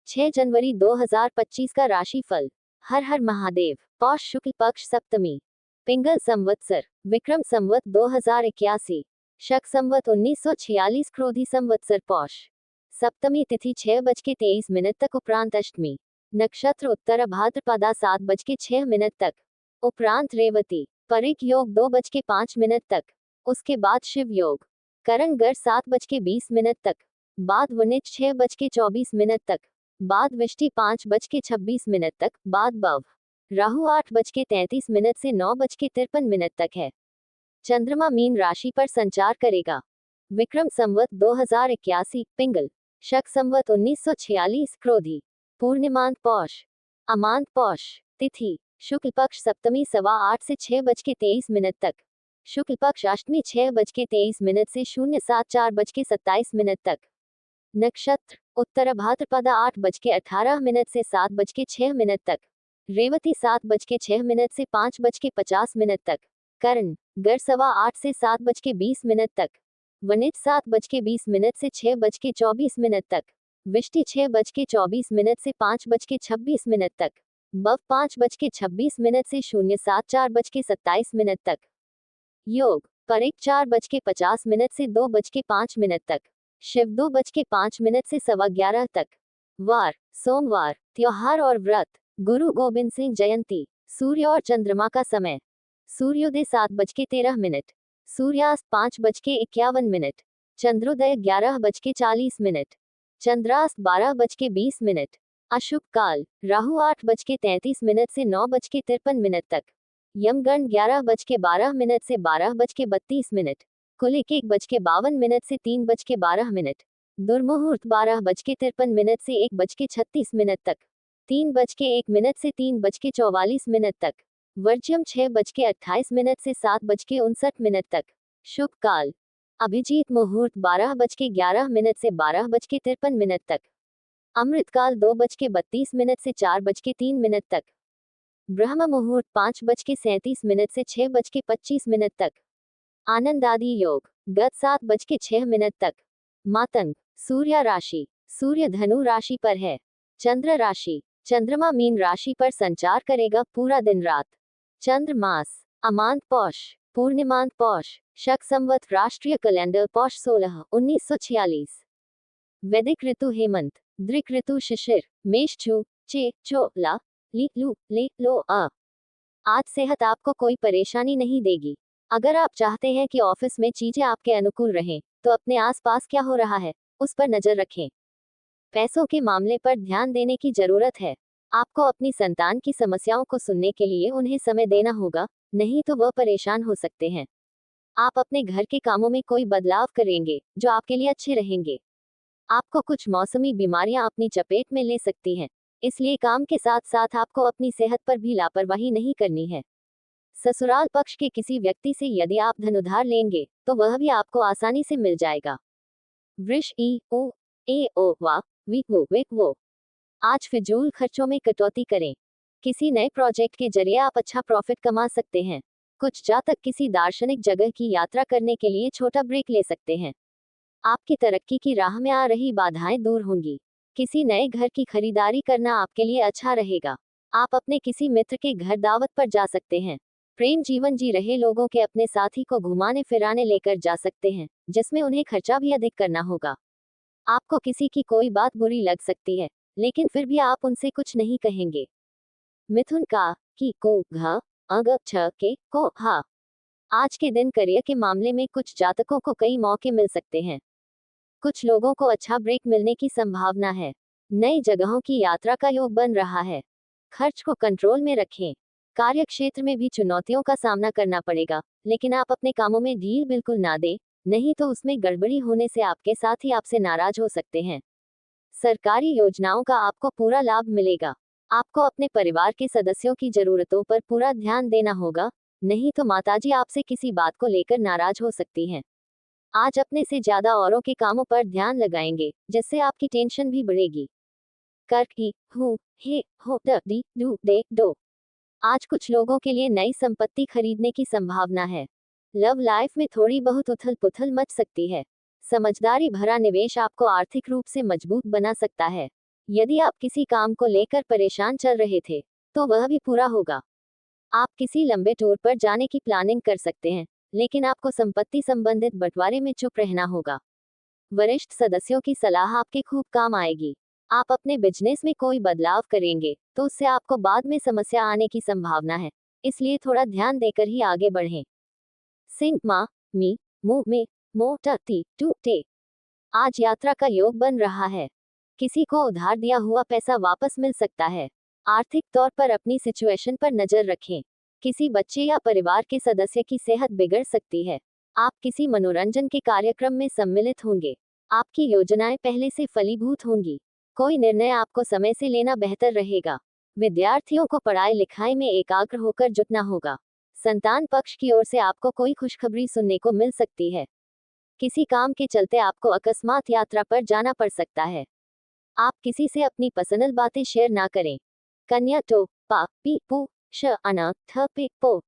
6 जनवरी 2025 का राशिफल। हर हर महादेव। पौष शुक्ल पक्ष सप्तमी। पिंगल संवत्सर विक्रम संवत 2081। शक संवत 1946 क्रोधी संवत्सर पौष। सप्तमी तिथि 6:23 तक उपरांत अष्टमी। नक्षत्र उत्तर भाद्रपदा 7:06 तक उपरांत रेवती। परिक योग 2:05 तक, उसके बाद शिव योग। करण गर 7:20 तक, बाद वनिच 6:24 तक, बाद विष्टि 5:26 तक, बाद बव। राहु 8:33 से 9:53 तक है। चंद्रमा मीन राशि पर संचार करेगा। विक्रम संवत 2081 पिंगल। शक संवत 1946 क्रोधी। पूर्णिमांत पौष। अमांत पौष। तिथि शुक्ल पक्ष सप्तमी 8:15 से 6:23 तक। शुक्ल पक्ष अष्टमी 6:23 से 07 4:27 तक। नक्षत्र उत्तर भाद्रपदा 8:18 से 7:06 तक। रेवती 7:06 से 5:50 तक। कर्ण गर 8:15 से 7:20 तक। वनित 7:20 से 6:24 तक। विष्टि 6:24 से 5:26 तक। बव 5:26 से 07 4:27 तक। योग परिक 4:50 से 2:05 तक। शिव 2:05 से 11:15 तक। वार सोमवार। त्योहार और व्रत गुरु गोबिंद सिंह जयंती। सूर्य और चंद्रमा का समय। सूर्योदय 7:13। सूर्यास्त 5:51। चंद्रोदय 11:40। चंद्रास्त 12:20। अशुभ काल राहु 8:33 से 9:53 तक। यमगण 11:12 से 12:32। कुल 1:52 से 3:12। दुर्मुहूर्त 12:53 से 1:36 तक। 3:01 से 3:44 तक। वर्ज्यम 6:28 से 7:59 तक। शुभ काल अभिजीत मुहूर्त 12:11 से 12:53 तक। अमृतकाल 2:32 से 4:03 तक। ब्रह्म मुहूर्त 5:37 से 6:25 तक। आनंद आदि योग गत 7:06 तक। मातंग सूर्य राशि। सूर्य धनु राशि पर है। चंद्र राशि चंद्रमा मीन राशि पर संचार करेगा पूरा दिन रात। चंद्र मास अमांत पौष पूर्णिमांत पौष। शक संवत राष्ट्रीय कैलेंडर पौष 16/1946। वैदिक ऋतु हेमंत। दृक ऋतु शिशिर। मेष छू चे चो ला ली लू ले लो अ। आज सेहत आपको कोई परेशानी नहीं देगी। अगर आप चाहते हैं कि ऑफिस में चीजें आपके अनुकूल रहें, तो अपने आसपास क्या हो रहा है उस पर नजर रखें। पैसों के मामले पर ध्यान देने की जरूरत है। आपको अपनी संतान की समस्याओं को सुनने के लिए उन्हें समय देना होगा, नहीं तो वह परेशान हो सकते हैं। आप अपने घर के कामों में कोई बदलाव करेंगे जो आपके लिए अच्छे रहेंगे। आपको कुछ मौसमी बीमारियां अपनी चपेट में ले सकती हैं, इसलिए काम के साथ साथ आपको अपनी सेहत पर भी लापरवाही नहीं करनी है। ससुराल पक्ष के किसी व्यक्ति से यदि आप धन उधार लेंगे तो वह भी आपको आसानी से मिल जाएगा। वृष ई ओ ए ओ वा वी वो वे वो। आज फिजूल खर्चों में कटौती करें। किसी नए प्रोजेक्ट के जरिए आप अच्छा प्रॉफिट कमा सकते हैं। कुछ जातक किसी दार्शनिक जगह की यात्रा करने के लिए छोटा ब्रेक ले सकते हैं। आपकी तरक्की की राह में आ रही बाधाएं दूर होंगी। किसी नए घर की खरीदारी करना आपके लिए अच्छा रहेगा। आप अपने किसी मित्र के घर दावत पर जा सकते हैं। प्रेम जीवन जी रहे लोगों के अपने साथी को घुमाने फिराने लेकर जा सकते हैं, जिसमें उन्हें खर्चा भी अधिक करना होगा। आपको किसी की कोई बात बुरी लग सकती है, लेकिन फिर भी आप उनसे कुछ नहीं कहेंगे। मिथुन का की को घ अग छ के को हा। आज के दिन करियर के मामले में कुछ जातकों को कई मौके मिल सकते हैं। कुछ लोगों को अच्छा ब्रेक मिलने की संभावना है। नई जगहों की यात्रा का योग बन रहा है। खर्च को कंट्रोल में रखें। कार्य क्षेत्र में भी चुनौतियों का सामना करना पड़ेगा, लेकिन आप अपने कामों में ढील बिल्कुल ना दें, नहीं तो उसमें गड़बड़ी होने से आपके साथी आपसे नाराज हो सकते हैं। सरकारी योजनाओं का आपको पूरा लाभ मिलेगा। आपको अपने परिवार के सदस्यों की जरूरतों पर पूरा ध्यान देना होगा, नहीं तो माताजी आपसे किसी बात को लेकर नाराज हो सकती हैं। आज अपने से ज्यादा औरों के कामों पर ध्यान लगाएंगे, जिससे आपकी टेंशन भी बढ़ेगी। कर्क ही हु हे हो द डी डू दे दो। आज कुछ लोगों के लिए नई संपत्ति खरीदने की संभावना है। लव लाइफ में थोड़ी बहुत उथल पुथल मच सकती है। समझदारी भरा निवेश आपको आर्थिक रूप से मजबूत बना सकता है। यदि आप किसी काम को लेकर परेशान चल रहे थे, तो वह भी पूरा होगा। आप किसी लंबे टूर पर जाने की प्लानिंग कर सकते हैं, लेकिन आपको संपत्ति संबंधित बंटवारे में चुप रहना होगा। वरिष्ठ सदस्यों की सलाह आपके खूब काम आएगी। आप अपने बिजनेस में कोई बदलाव करेंगे, तो उससे आपको बाद में समस्या आने की संभावना है, इसलिए थोड़ा ध्यान देकर ही आगे बढ़ें। सिंह मा मी मुंह में मोटा ती टू टे। आज यात्रा का योग बन रहा है। किसी को उधार दिया हुआ पैसा वापस मिल सकता है। आर्थिक तौर पर अपनी सिचुएशन पर नजर रखें। किसी बच्चे या परिवार के सदस्य की सेहत बिगड़ सकती है। आप किसी मनोरंजन के कार्यक्रम में सम्मिलित होंगे। आपकी योजनाएं पहले से फलीभूत होंगी। कोई निर्णय आपको समय से लेना बेहतर रहेगा। विद्यार्थियों को पढ़ाई लिखाई में एकाग्र होकर जुटना होगा। संतान पक्ष की ओर से आपको कोई खुशखबरी सुनने को मिल सकती है। किसी काम के चलते आपको अकस्मात यात्रा पर जाना पड़ सकता है। आप किसी से अपनी पर्सनल बातें शेयर ना करें। कन्या टो पा पी पू श अना थ पे पो।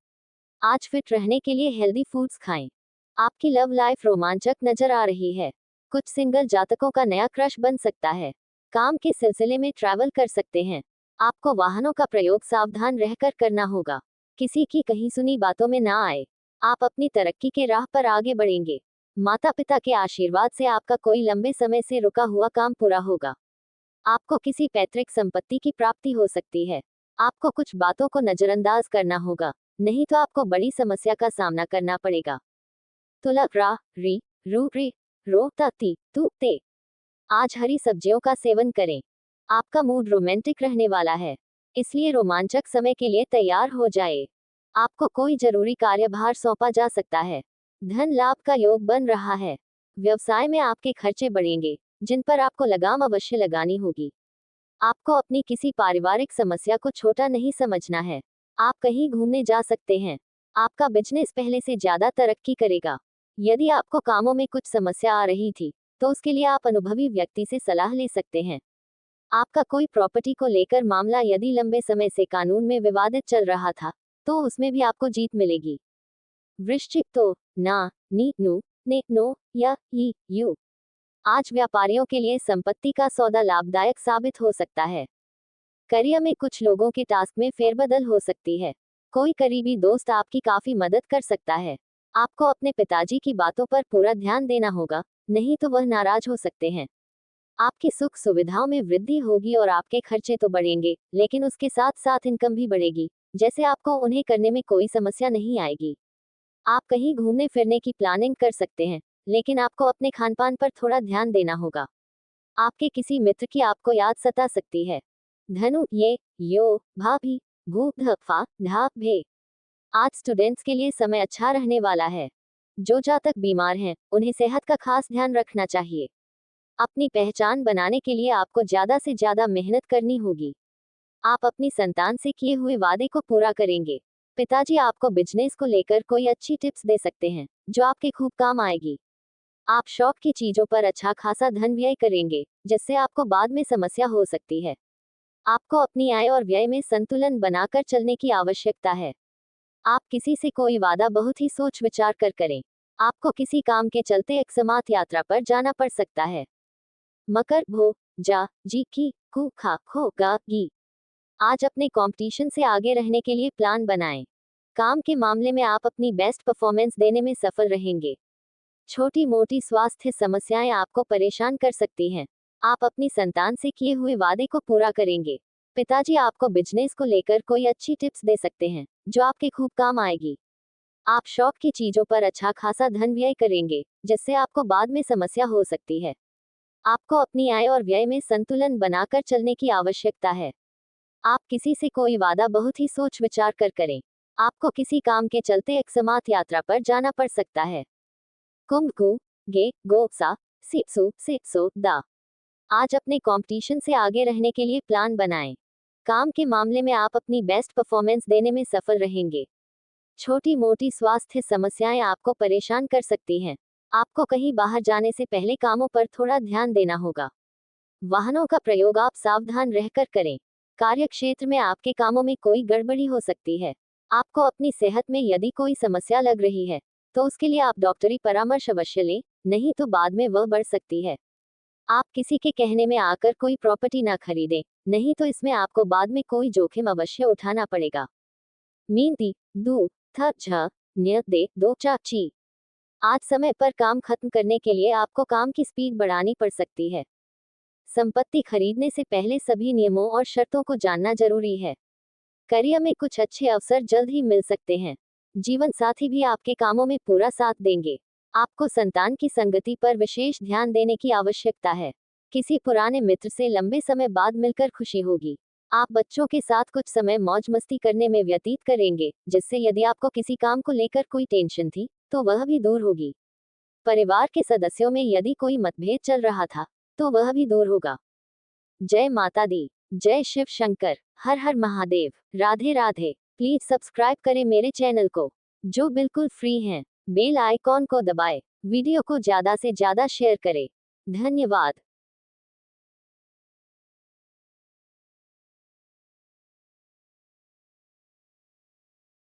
आज फिट रहने के लिए हेल्दी फूड्स खाएं। आपकी लव लाइफ रोमांचक नजर आ रही है। कुछ सिंगल जातकों का नया क्रश बन सकता है। काम के सिलसिले में ट्रैवल कर सकते हैं। आपको वाहनों का प्रयोग सावधान रहकर करना होगा। किसी की कहीं सुनी बातों में ना आए। आप अपनी तरक्की के राह पर आगे बढ़ेंगे। माता पिता के आशीर्वाद से आपका कोई लंबे समय से रुका हुआ काम पूरा होगा। आपको किसी पैतृक संपत्ति की प्राप्ति हो सकती है। आपको कुछ बातों को नजरअंदाज करना होगा, नहीं तो आपको बड़ी समस्या का सामना करना पड़ेगा। तुला रा री रू री रो ता ती तू ते। आज हरी सब्जियों का सेवन करें। आपका मूड रोमांटिक रहने वाला है, इसलिए रोमांचक समय के लिए तैयार हो जाए। आपको कोई जरूरी कार्यभार सौंपा जा सकता है। धन लाभ का योग बन रहा है। व्यवसाय में आपके खर्चे बढ़ेंगे, जिन पर आपको लगाम अवश्य लगानी होगी। आपको अपनी किसी पारिवारिक समस्या को छोटा नहीं समझना है। आप कहीं घूमने जा सकते हैं। आपका बिजनेस पहले से ज्यादा तरक्की करेगा। यदि आपको कामों में कुछ समस्या आ रही थी, तो उसके लिए आप अनुभवी व्यक्ति से सलाह ले सकते हैं। आपका कोई प्रॉपर्टी को लेकर मामला यदि लंबे समय से कानून में विवादित चल रहा था, तो उसमें भी आपको जीत मिलेगी। वृश्चिक तो ना नी नु ने नो या ई यू। आज व्यापारियों के लिए संपत्ति का सौदा लाभदायक साबित हो सकता है। करियर में कुछ लोगों के टास्क में फेरबदल हो सकती है। कोई करीबी दोस्त आपकी काफी मदद कर सकता है। आपको अपने पिताजी की बातों पर पूरा ध्यान देना होगा, नहीं तो वह नाराज हो सकते हैं। आपकी सुख सुविधाओं में वृद्धि होगी और आपके खर्चे तो बढ़ेंगे, लेकिन उसके साथ साथ इनकम भी बढ़ेगी, जैसे आपको उन्हें करने में कोई समस्या नहीं आएगी। आप कहीं घूमने फिरने की प्लानिंग कर सकते हैं, लेकिन आपको अपने खानपान पर थोड़ा ध्यान देना होगा। आपके किसी मित्र की आपको याद सता सकती है। धनु ये यो भाभी भू ध फा धा भे। आज स्टूडेंट्स के लिए समय अच्छा रहने वाला है। जो जातक बीमार हैं, उन्हें सेहत का खास ध्यान रखना चाहिए। अपनी पहचान बनाने के लिए आपको ज्यादा से ज्यादा मेहनत करनी होगी। आप अपनी संतान से किए हुए वादे को पूरा करेंगे। पिताजी आपको बिजनेस को लेकर कोई अच्छी टिप्स दे सकते हैं, जो आपके खूब काम आएगी। आप शौक की चीजों पर अच्छा खासा धन व्यय करेंगे, जिससे आपको बाद में समस्या हो सकती है। आपको अपनी आय और व्यय में संतुलन बनाकर चलने की आवश्यकता है। आप किसी से कोई वादा बहुत ही सोच विचार कर करें। आपको किसी काम के चलते एक समात यात्रा पर जाना पड़ सकता है। मकर भो जा जी की कु खा खो गा गी। आज अपने कंपटीशन से आगे रहने के लिए प्लान बनाएं। काम के मामले में आप अपनी बेस्ट परफॉर्मेंस देने में सफल रहेंगे। छोटी मोटी स्वास्थ्य समस्याएं आपको परेशान कर सकती हैं। आप अपनी संतान से किए हुए वादे को पूरा करेंगे। पिताजी आपको बिजनेस को लेकर कोई अच्छी टिप्स दे सकते हैं, जो आपके खूब काम आएगी। आप शौक की चीजों पर अच्छा खासा धन व्यय करेंगे, जिससे आपको बाद में समस्या हो सकती है। आपको अपनी आय और व्यय में संतुलन बनाकर चलने की आवश्यकता है। आप किसी से कोई वादा बहुत ही सोच विचार कर करें। आपको किसी काम के चलते एक समात यात्रा पर जाना पड़ सकता है। कुंभ को गे गो सा से सो दा। आज अपने कंपटीशन से आगे रहने के लिए प्लान बनाएं। काम के मामले में आप अपनी बेस्ट परफॉर्मेंस देने में सफल रहेंगे। छोटी मोटी स्वास्थ्य समस्याएं आपको परेशान कर सकती हैं। आपको कहीं बाहर जाने से पहले कामों पर थोड़ा ध्यान देना होगा। वाहनों का प्रयोग आप सावधान रहकर करें। कार्य क्षेत्र में आपके कामों में कोई गड़बड़ी हो सकती है। आपको अपनी सेहत में यदि कोई समस्या लग रही है, तो उसके लिए आप डॉक्टरी परामर्श अवश्य लें, नहीं तो बाद में वह बढ़ सकती है। आप किसी के कहने में आकर कोई प्रॉपर्टी ना खरीदें, नहीं तो इसमें आपको बाद में कोई जोखिम अवश्य उठाना पड़ेगा। मीन ती, दू, थ, झ, न्य, दे, दो, चा, ची। आज समय पर काम खत्म करने के लिए आपको काम की स्पीड बढ़ानी पड़ सकती है। संपत्ति खरीदने से पहले सभी नियमों और शर्तों को जानना जरूरी है। करियर में कुछ अच्छे अवसर जल्द ही मिल सकते हैं। जीवन साथी भी आपके कामों में पूरा साथ देंगे। आपको संतान की संगति पर विशेष ध्यान देने की आवश्यकता है। किसी पुराने मित्र से लंबे समय बाद मिलकर खुशी होगी। आप बच्चों के साथ कुछ समय मौज मस्ती करने में व्यतीत करेंगे, जिससे यदि आपको किसी काम को लेकर कोई टेंशन थी, तो वह भी दूर होगी। परिवार के सदस्यों में यदि कोई मतभेद चल रहा था, तो वह भी दूर होगा। जय माता दी, जय शिव शंकर, हर हर महादेव, राधे राधे। प्लीज सब्सक्राइब करें मेरे चैनल को, जो बिल्कुल फ्री हैं। बेल आइकॉन को दबाएं। वीडियो को ज्यादा से ज्यादा शेयर करें। धन्यवाद।